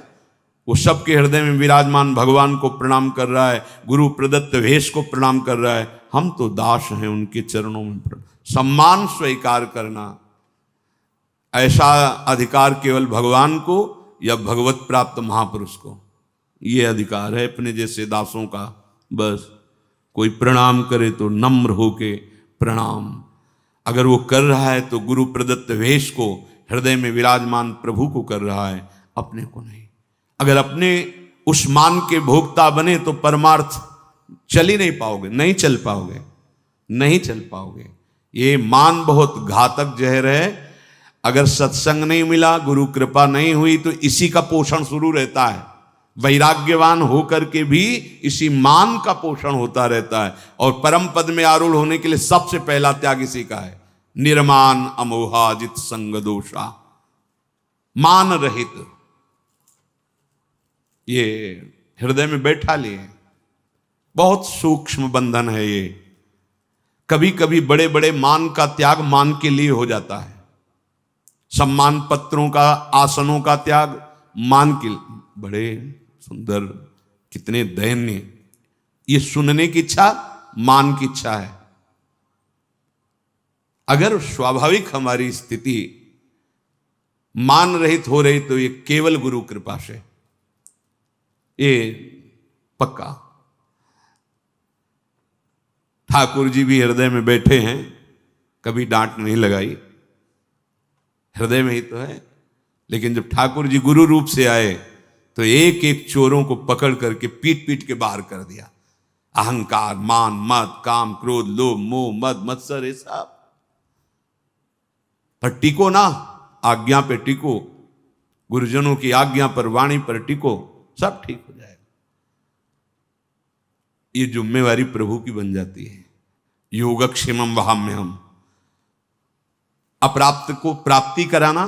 Speaker 1: वो सबके हृदय में विराजमान भगवान को प्रणाम कर रहा है, गुरु प्रदत्त वेश को प्रणाम कर रहा है। हम तो दास हैं उनके चरणों में। सम्मान स्वीकार करना, ऐसा अधिकार केवल भगवान को या भगवत प्राप्त महापुरुष को ये अधिकार है अपने जैसे दासों का। बस कोई प्रणाम करे तो नम्र होके प्रणाम। अगर वो कर रहा है तो गुरु प्रदत्त वेश को, हृदय में विराजमान प्रभु को कर रहा है, अपने को नहीं। अगर अपने उस मान के भोक्ता बने तो परमार्थ चल ही नहीं पाओगे, नहीं चल पाओगे, नहीं चल पाओगे। ये मान बहुत घातक जहर है। अगर सत्संग नहीं मिला, गुरु कृपा नहीं हुई, तो इसी का पोषण शुरू रहता है। वैराग्यवान होकर के भी इसी मान का पोषण होता रहता है। और परम पद में आरूढ़ होने के लिए सबसे पहला त्याग इसी का है। निर्मान अमोहा जित संग दोषा, मान रहित। ये हृदय में बैठा लिए, बहुत सूक्ष्म बंधन है ये। कभी कभी बड़े बड़े मान का त्याग मान के लिए हो जाता है। सम्मान पत्रों का, आसनों का त्याग मान के लिए। बड़े सुंदर, कितने दयनीय। ये सुनने की इच्छा मान की इच्छा है। अगर स्वाभाविक हमारी स्थिति मान रहित हो रही तो ये केवल गुरु कृपा से, ये पक्का। ठाकुर जी भी हृदय में बैठे हैं, कभी डांट नहीं लगाई, हृदय में ही तो है। लेकिन जब ठाकुर जी गुरु रूप से आए तो एक एक चोरों को पकड़ करके पीट पीट के बाहर कर दिया। अहंकार, मान, मद, काम, क्रोध, लोभ, मोह, मद, मत्सर, ये सब पर टिको ना, आज्ञा पे टिको, गुरुजनों की आज्ञा पर, वाणी पर टिको, सब ठीक हो जाएगा। ये जिम्मेवारी प्रभु की बन जाती है। योगक्षेमम वहाम्यहम, अप्राप्त को प्राप्ति कराना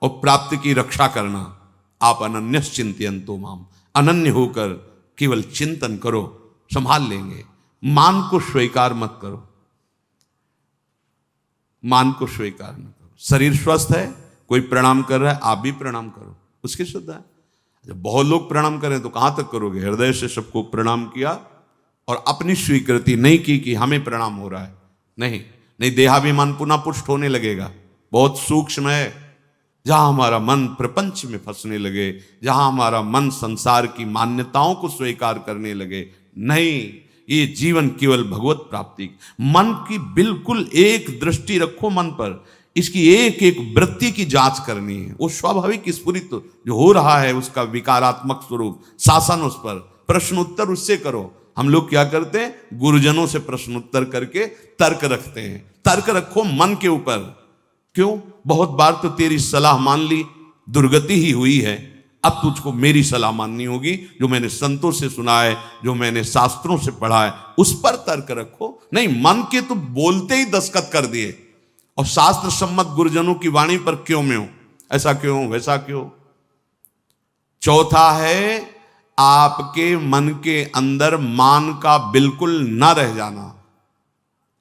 Speaker 1: और प्राप्त की रक्षा करना। आप अनन्यस चिंतयन्तो माम, अनन्य होकर केवल चिंतन करो, संभाल लेंगे। मान को स्वीकार मत करो, मान को स्वीकार न करो। शरीर स्वस्थ है, कोई प्रणाम कर रहा है, आप भी प्रणाम करो, उसकी श्रद्धा है। जब बहुत लोग प्रणाम करें तो कहां तक करोगे? हृदय से सबको प्रणाम किया और अपनी स्वीकृति नहीं की कि हमें प्रणाम हो रहा है। नहीं नहीं, देहाभिमान पुनः पुष्ट होने लगेगा। बहुत सूक्ष्म है। जहां हमारा मन प्रपंच में फंसने लगे, जहां हमारा मन संसार की मान्यताओं को स्वीकार करने लगे, नहीं, ये जीवन केवल भगवत प्राप्ति। मन की बिल्कुल एक दृष्टि रखो मन पर, इसकी एक एक वृत्ति की जांच करनी है। वो स्वाभाविक स्फुरित जो हो रहा है उसका विकारात्मक स्वरूप, शासन उस पर, प्रश्न उत्तर उससे करो। हम लोग क्या करते हैं? गुरुजनों से प्रश्न उत्तर करके तर्क रखते हैं। तर्क रखो मन के ऊपर। क्यों? बहुत बार तो तेरी सलाह मान ली, दुर्गति ही हुई है, अब तुझको मेरी सलाह माननी होगी, जो मैंने संतों से सुना है, जो मैंने शास्त्रों से पढ़ा है, उस पर तर्क रखो। नहीं, मन के तो बोलते ही दस्तखत कर दिए और शास्त्र सम्मत गुरुजनों की वाणी पर क्यों में हो, ऐसा क्यों, वैसा क्यों। चौथा है आपके मन के अंदर मान का बिल्कुल न रह जाना।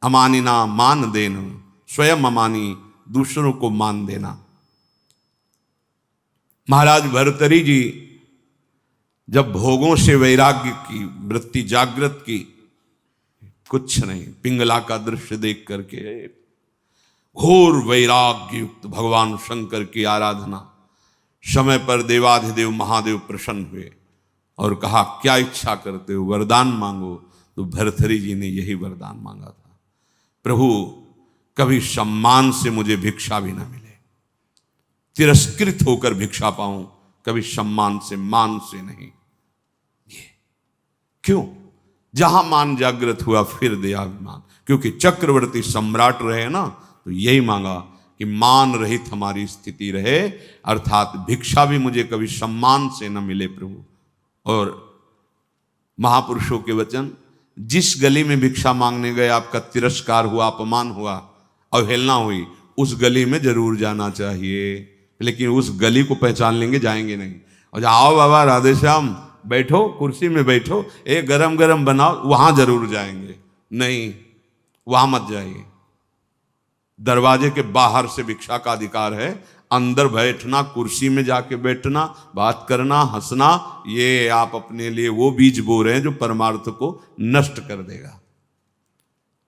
Speaker 1: अमानिना मान देना, स्वयं अमानी, दूसरों को मान देना। महाराज भर्तृहरि जी जब भोगों से वैराग्य की वृत्ति जागृत की, कुछ नहीं, पिंगला का दृश्य देख करके घोर वैराग्य युक्त भगवान शंकर की आराधना, समय पर देवाधिदेव महादेव प्रसन्न हुए और कहा क्या इच्छा करते हो, वरदान मांगो। तो भर्तृहरि जी ने यही वरदान मांगा था, प्रभु कभी सम्मान से मुझे भिक्षा भी ना मिले, तिरस्कृत होकर भिक्षा पाऊं, कभी सम्मान से, मान से नहीं। ये क्यों? जहां मान जागृत हुआ फिर देहाभिमान, क्योंकि चक्रवर्ती सम्राट रहे ना, तो यही मांगा कि मान रहित हमारी स्थिति रहे, अर्थात भिक्षा भी मुझे कभी सम्मान से न मिले प्रभु। और महापुरुषों के वचन, जिस गली में भिक्षा मांगने गए आपका तिरस्कार हुआ, अपमान हुआ, अवहेलना हुई, उस गली में जरूर जाना चाहिए। लेकिन उस गली को पहचान लेंगे, जाएंगे नहीं। और आओ बाबा राधे श्याम, बैठो कुर्सी में बैठो, एक गरम गरम बनाओ, वहां जरूर जाएंगे। नहीं, वहां मत जाइए। दरवाजे के बाहर से भिक्षा का अधिकार है, अंदर बैठना, कुर्सी में जाके बैठना, बात करना, हंसना, ये आप अपने लिए वो बीज बो रहे हैं जो परमार्थ को नष्ट कर देगा।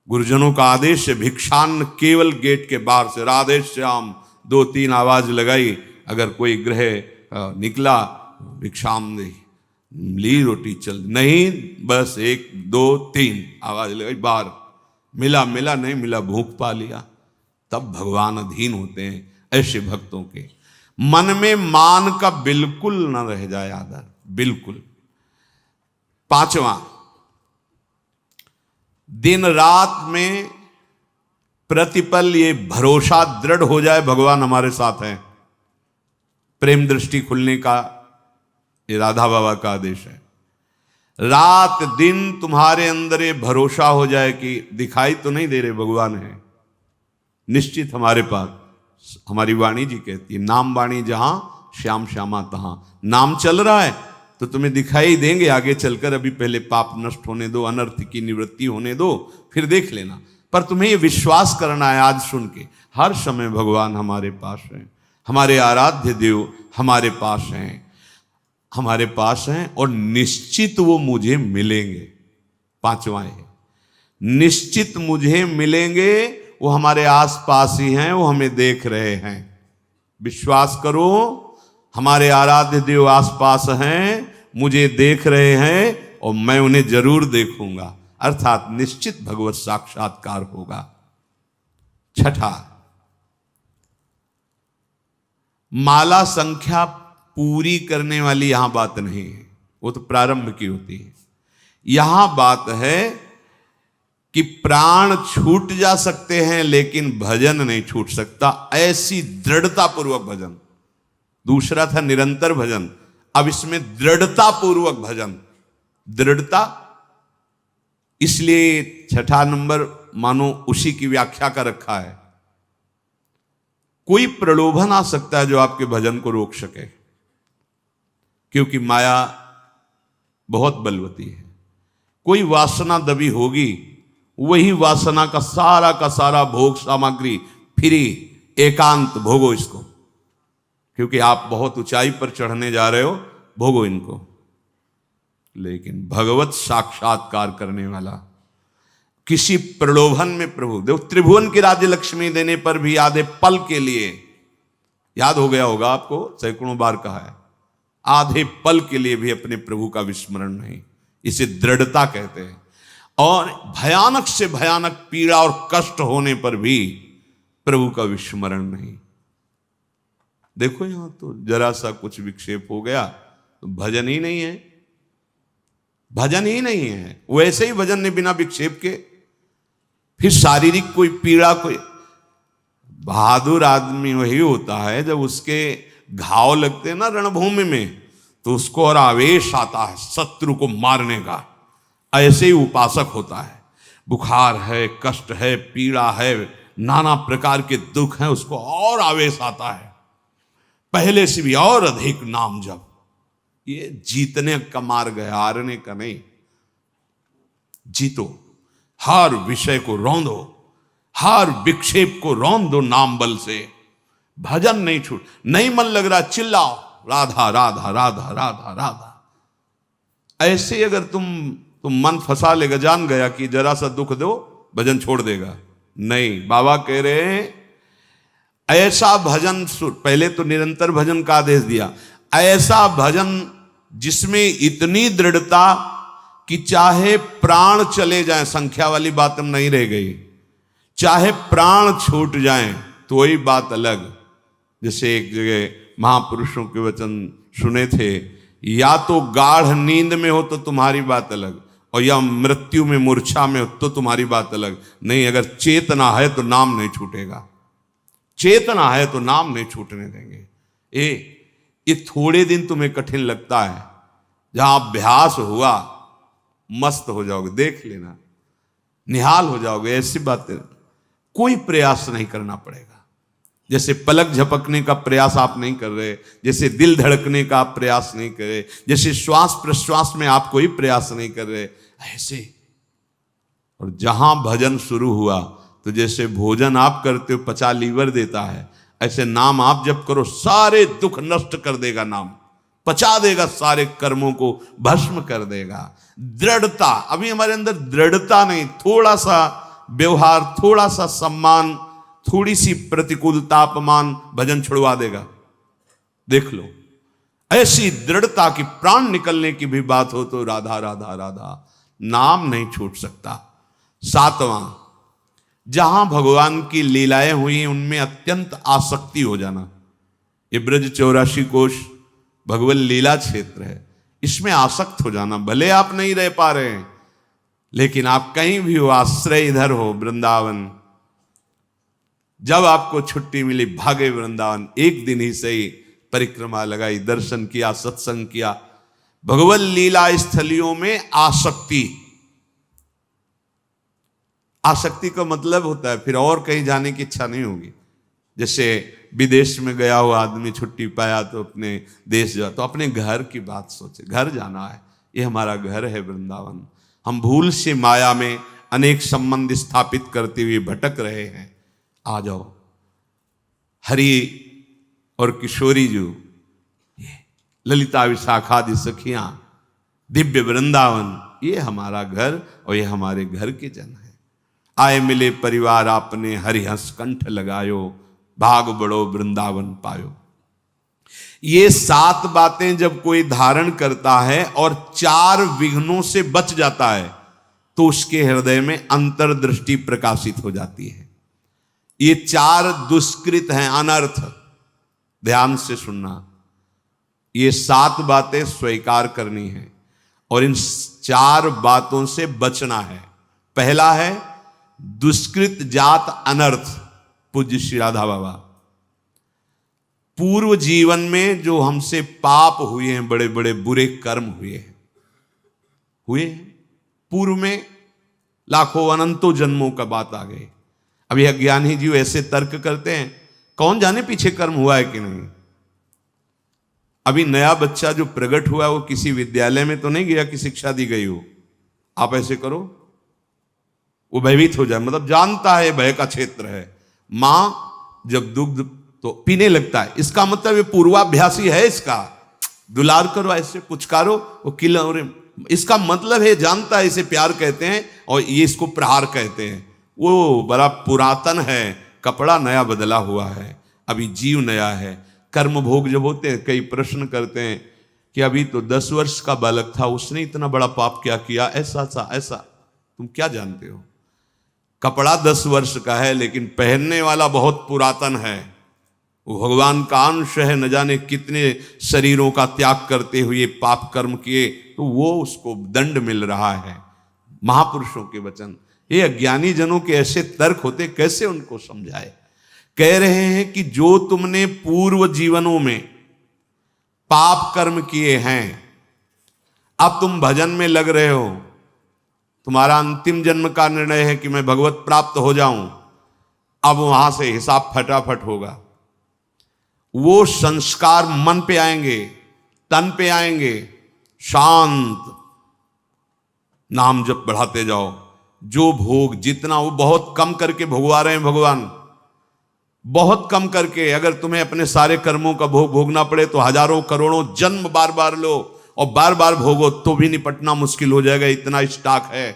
Speaker 1: गुरुजनों का आदेश है, भिक्षान्न केवल गेट के बाहर से, राधे श्याम 2-3 आवाज लगाई, अगर कोई ग्रह निकला भिक्षाम दे, ली रोटी चल, नहीं बस 1 2 3 आवाज लगाई, बाहर मिला मिला, नहीं मिला भूख पा लिया। तब भगवान अधीन होते हैं ऐसे भक्तों के। मन में मान का बिल्कुल न रह जाए आदर, बिल्कुल। 5वां, दिन रात में प्रतिपल ये भरोसा दृढ़ हो जाए भगवान हमारे साथ हैं। प्रेम दृष्टि खुलने का ये राधा बाबा का आदेश है। रात दिन तुम्हारे अंदर ये भरोसा हो जाए कि दिखाई तो नहीं दे रहे, भगवान है निश्चित हमारे पास। हमारी वाणी जी कहती है, नाम वाणी जहां श्याम श्यामा तहां। नाम चल रहा है तो तुम्हें दिखाई देंगे आगे चलकर, अभी पहले पाप नष्ट होने दो, अनर्थ की निवृत्ति होने दो, फिर देख लेना। पर तुम्हें ये विश्वास करना है आज सुन के, हर समय भगवान हमारे पास हैं, हमारे आराध्य देव हमारे पास हैं, हमारे पास हैं और निश्चित वो मुझे मिलेंगे। 5वां है, निश्चित मुझे मिलेंगे, वो हमारे आसपास ही हैं, वो हमें देख रहे हैं। विश्वास करो, हमारे आराध्य देव आसपास हैं, मुझे देख रहे हैं और मैं उन्हें जरूर देखूंगा, अर्थात निश्चित भगवत साक्षात्कार होगा। 6, माला संख्या पूरी करने वाली यहां बात नहीं है, वो तो प्रारंभ की होती है। यहां बात है कि प्राण छूट जा सकते हैं लेकिन भजन नहीं छूट सकता, ऐसी दृढ़ता पूर्वक भजन। दूसरा था निरंतर भजन, अब इसमें दृढ़ता पूर्वक भजन। दृढ़ता इसलिए 6 नंबर मानो उसी की व्याख्या का रखा है। कोई प्रलोभन आ सकता है जो आपके भजन को रोक सके, क्योंकि माया बहुत बलवती है। कोई वासना दबी होगी, वही वासना का सारा भोग सामग्री फ्री, एकांत भोगो इसको, क्योंकि आप बहुत ऊंचाई पर चढ़ने जा रहे हो, भोगो इनको। लेकिन भगवत साक्षात्कार करने वाला किसी प्रलोभन में प्रभु देखो, त्रिभुवन की राज्य लक्ष्मी देने पर भी आधे पल के लिए, याद हो गया होगा आपको, सैकड़ों बार कहा है, आधे पल के लिए भी अपने प्रभु का विस्मरण नहीं। इसे दृढ़ता कहते हैं। और भयानक से भयानक पीड़ा और कष्ट होने पर भी प्रभु का विस्मरण नहीं। देखो यहां तो जरा सा कुछ विक्षेप हो गया तो भजन ही नहीं है, भजन ही नहीं है। वैसे ही भजन ने बिना विक्षेप के, फिर शारीरिक कोई पीड़ा, कोई बहादुर आदमी वही होता है जब उसके घाव लगते हैं ना रणभूमि में, तो उसको और आवेश आता है शत्रु को मारने का। ऐसे ही उपासक होता है। बुखार है, कष्ट है, पीड़ा है, नाना प्रकार के दुख हैं, उसको और आवेश आता है, पहले से भी और अधिक नाम जप। ये जीतने का मार्ग है, हारने का नहीं। जीतो, हर विषय को रौंदो, हर विक्षेप को रौंद दो नाम बल से। भजन नहीं छूट, नहीं मन लग रहा चिल्लाओ राधा राधा राधा राधा राधा। ऐसे अगर तुम मन फंसा लेगा, जान गया कि जरा सा दुख दो भजन छोड़ देगा। नहीं, बाबा कह रहे हैं ऐसा भजन, पहले तो निरंतर भजन का आदेश दिया, ऐसा भजन जिसमें इतनी दृढ़ता कि चाहे प्राण चले जाएं, संख्या वाली बात हम नहीं रह गई, चाहे प्राण छूट जाएं तो वही बात अलग। जैसे एक जगह महापुरुषों के वचन सुने थे, या तो गाढ़ नींद में हो तो तुम्हारी बात अलग, और या मृत्यु में मूर्छा में हो तो तुम्हारी बात अलग। नहीं, अगर चेतना है तो नाम नहीं छूटेगा, चेतना है तो नाम नहीं छूटने देंगे। ये थोड़े दिन तुम्हें कठिन लगता है, जहां अभ्यास हुआ मस्त हो जाओगे, देख लेना, निहाल हो जाओगे। ऐसी बातें कोई प्रयास नहीं करना पड़ेगा। जैसे पलक झपकने का प्रयास आप नहीं कर रहे, जैसे दिल धड़कने का आप प्रयास नहीं कर रहे, जैसे श्वास प्रश्वास में आप कोई प्रयास नहीं कर रहे, ऐसे। और जहां भजन शुरू हुआ तो जैसे भोजन आप करते हो पचा लीवर देता है, ऐसे नाम आप जब करो सारे दुख नष्ट कर देगा नाम, पचा देगा, सारे कर्मों को भस्म कर देगा। दृढ़ता, अभी हमारे अंदर दृढ़ता नहीं, थोड़ा सा व्यवहार, थोड़ा सा सम्मान, थोड़ी सी प्रतिकूलता, अपमान भजन छुड़वा देगा। देख लो, ऐसी दृढ़ता की प्राण निकलने की भी बात हो तो राधा राधा राधा, नाम नहीं छूट सकता। सातवां, जहां भगवान की लीलाएं हुई उनमें अत्यंत आसक्ति हो जाना। ये ब्रज 84 कोश भगवत लीला क्षेत्र है, इसमें आसक्त हो जाना। भले आप नहीं रह पा रहे हैं, लेकिन आप कहीं भी हो, आश्रय इधर हो वृंदावन, जब आपको छुट्टी मिली भागे वृंदावन, एक दिन ही सही परिक्रमा लगाई, दर्शन किया, सत्संग किया। भगवत लीला स्थलियों में आसक्ति, आसक्ति का मतलब होता है फिर और कहीं जाने की इच्छा नहीं होगी। जैसे विदेश में गया हुआ आदमी छुट्टी पाया तो अपने देश जा, तो अपने घर की बात सोचे, घर जाना है, ये हमारा घर है वृंदावन। हम भूल से माया में अनेक संबंध स्थापित करते हुए भटक रहे हैं। आ जाओ, हरि और किशोरी जी, ये ललिता विशाखादि सखियां, दिव्य वृंदावन, ये हमारा घर और ये हमारे घर के जन है। आए मिले परिवार आपने, हरि हंस कंठ लगायो, भाग बड़ो वृंदावन पायो। ये 7 बातें जब कोई धारण करता है और 4 विघ्नों से बच जाता है तो उसके हृदय में अंतर्दृष्टि प्रकाशित हो जाती है। ये 4 दुष्कृत हैं, अनर्थ, ध्यान से सुनना। ये 7 बातें स्वीकार करनी है और इन 4 बातों से बचना है। पहला है दुष्कृत जात अनर्थ। पूज्य श्री राधा बाबा, पूर्व जीवन में जो हमसे पाप हुए हैं, बड़े बड़े बुरे कर्म हुए हैं, पूर्व में लाखों अनंतों जन्मों का बात आ गई। अभी अज्ञानी जी ऐसे तर्क करते हैं, कौन जाने पीछे कर्म हुआ है कि नहीं। अभी नया बच्चा जो प्रकट हुआ वो किसी विद्यालय में तो नहीं गया कि शिक्षा दी गई हो, आप ऐसे करो वो भयभीत हो जाए, मतलब जानता है भय का क्षेत्र है। मां जब दुग्ध तो पीने लगता है, इसका मतलब ये पूर्वाभ्यासी है इसका, दुलार करो, ऐसे पुचकारो, वो किलौरे। इसका मतलब है, जानता है इसे प्यार कहते हैं और ये इसको प्रहार कहते हैं। वो बड़ा पुरातन है, कपड़ा नया बदला हुआ है, अभी जीव नया है। कर्म भोग जब होते हैं, कई प्रश्न करते हैं कि अभी तो 10 वर्ष का बालक था, उसने इतना बड़ा पाप क्या किया, ऐसा। तुम क्या जानते हो? कपड़ा 10 वर्ष का है, लेकिन पहनने वाला बहुत पुरातन है। वो भगवान का अंश है, न जाने कितने शरीरों का त्याग करते हुए पाप कर्म किए, तो वो उसको दंड मिल रहा है। महापुरुषों के वचन, ये अज्ञानी जनों के ऐसे तर्क होते, कैसे उनको समझाए। कह रहे हैं कि जो तुमने पूर्व जीवनों में पाप कर्म किए हैं, अब तुम भजन में लग रहे हो, तुम्हारा अंतिम जन्म का निर्णय है कि मैं भगवत प्राप्त हो जाऊं, अब वहां से हिसाब फटाफट होगा। वो संस्कार मन पे आएंगे, तन पे आएंगे, शांत नाम जप बढ़ाते जाओ। जो भोग जितना, वो बहुत कम करके भोगवा रहे हैं भगवान, बहुत कम करके। अगर तुम्हें अपने सारे कर्मों का भोग भोगना पड़े तो हजारों करोड़ों जन्म बार बार लो और बार बार भोगो, तो भी निपटना मुश्किल हो जाएगा, इतना स्टॉक है।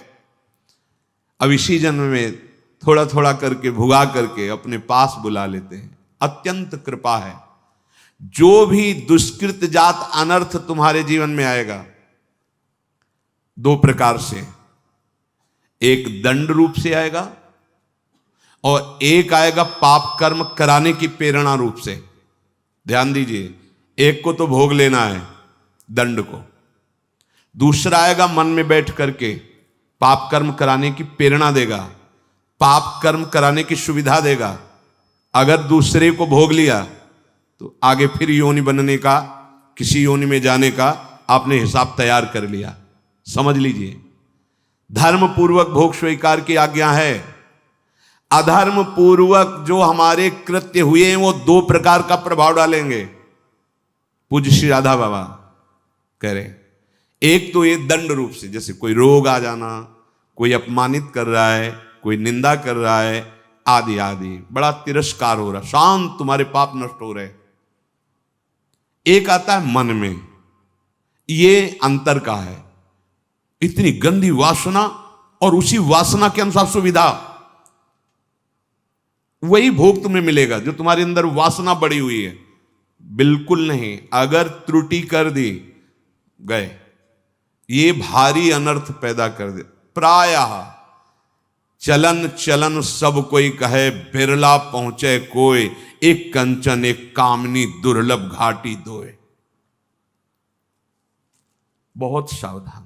Speaker 1: अब इसी जन्म में थोड़ा थोड़ा करके भुगा करके अपने पास बुला लेते हैं। अत्यंत कृपा है। जो भी दुष्कृत जात अनर्थ तुम्हारे जीवन में आएगा, 2 प्रकार से, एक दंड रूप से आएगा और एक आएगा पाप कर्म कराने की प्रेरणा रूप से। ध्यान दीजिए, एक को तो भोग लेना है दंड को, दूसरा आएगा मन में बैठ करके पाप कर्म कराने की प्रेरणा देगा, पाप कर्म कराने की सुविधा देगा। अगर दूसरे को भोग लिया तो आगे फिर योनि बनने का, किसी योनि में जाने का आपने हिसाब तैयार कर लिया। समझ लीजिए, धर्म पूर्वक भोग स्वीकार की आज्ञा है। अधर्म पूर्वक जो हमारे कृत्य हुए हैं, वो 2 प्रकार का प्रभाव डालेंगे। पूज्य श्री राधा बाबा कह रहे, एक तो ये दंड रूप से, जैसे कोई रोग आ जाना, कोई अपमानित कर रहा है, कोई निंदा कर रहा है, आदि आदि, बड़ा तिरस्कार हो रहा, शांत तुम्हारे पाप नष्ट हो रहे। एक आता है मन में, ये अंतर का है, इतनी गंदी वासना और उसी वासना के अनुसार सुविधा, वही भोग तुम्हें मिलेगा जो तुम्हारे अंदर वासना बढ़ी हुई है। बिल्कुल नहीं, अगर त्रुटि कर दी गए, ये भारी अनर्थ पैदा कर दे। प्रायः चलन चलन सब कोई कहे, बिरला पहुंचे कोई, एक कंचन एक कामनी दुर्लभ घाटी दोए। बहुत सावधान।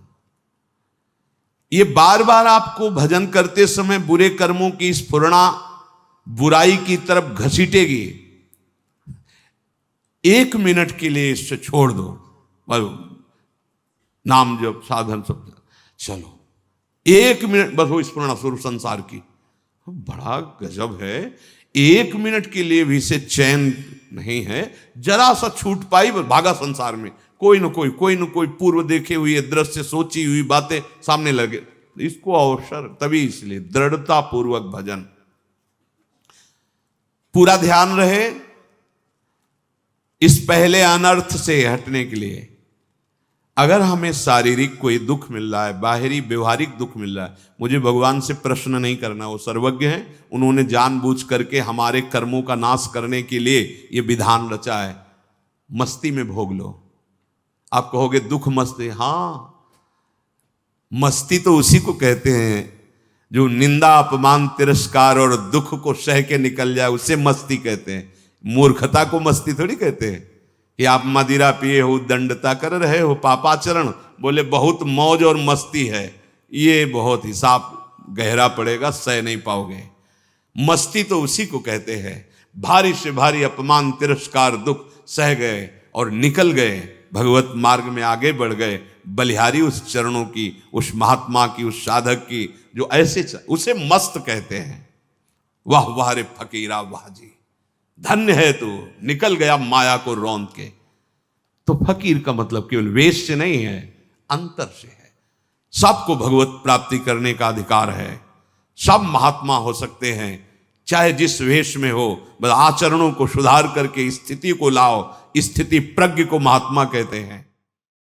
Speaker 1: ये बार बार आपको भजन करते समय बुरे कर्मों की स्फुरणा बुराई की तरफ घसीटेगी। 1 मिनट के लिए इससे छोड़ दो, नाम जप साधन सब, चलो 1 मिनट बस वो स्फुरणा स्वरूप संसार की, बड़ा गजब है। 1 मिनट के लिए भी इसे चैन नहीं है, जरा सा छूट पाई भागा संसार में, कोई न कोई पूर्व देखे हुए दृश्य, सोची हुई बातें सामने लगे। इसको अवसर, तभी इसलिए दृढ़ता पूर्वक भजन, पूरा ध्यान रहे इस पहले अनर्थ से हटने के लिए। अगर हमें शारीरिक कोई दुख मिल रहा है, बाहरी व्यवहारिक दुख मिल रहा है, मुझे भगवान से प्रश्न नहीं करना, वो सर्वज्ञ हैं, उन्होंने जानबूझ करके हमारे कर्मों का नाश करने के लिए ये विधान रचा है। मस्ती में भोग लो। आप कहोगे दुख मस्ती, हाँ, मस्ती तो उसी को कहते हैं जो निंदा अपमान तिरस्कार और दुख को सह के निकल जाए, उसे मस्ती कहते हैं। मूर्खता को मस्ती थोड़ी कहते हैं कि आप मदिरा पिए हो, दंडता कर रहे हो, पापाचरण, बोले बहुत मौज और मस्ती है, ये बहुत हिसाब गहरा पड़ेगा, सह नहीं पाओगे। मस्ती तो उसी को कहते हैं, भारी से भारी अपमान तिरस्कार दुख सह गए और निकल गए, भगवत मार्ग में आगे बढ़ गए, बलिहारी उस चरणों की, उस महात्मा की, उस साधक की, जो ऐसे उसे मस्त कहते हैं। वाह वाह रे फकीरा वाह जी, धन्य है तू, निकल गया माया को रौंद के। तो फकीर का मतलब केवल वेश से नहीं है, अंतर से है। सबको भगवत प्राप्ति करने का अधिकार है, सब महात्मा हो सकते हैं, चाहे जिस वेश में हो, बस आचरणों को सुधार करके स्थिति को लाओ। स्थिति प्रज्ञ को महात्मा कहते हैं।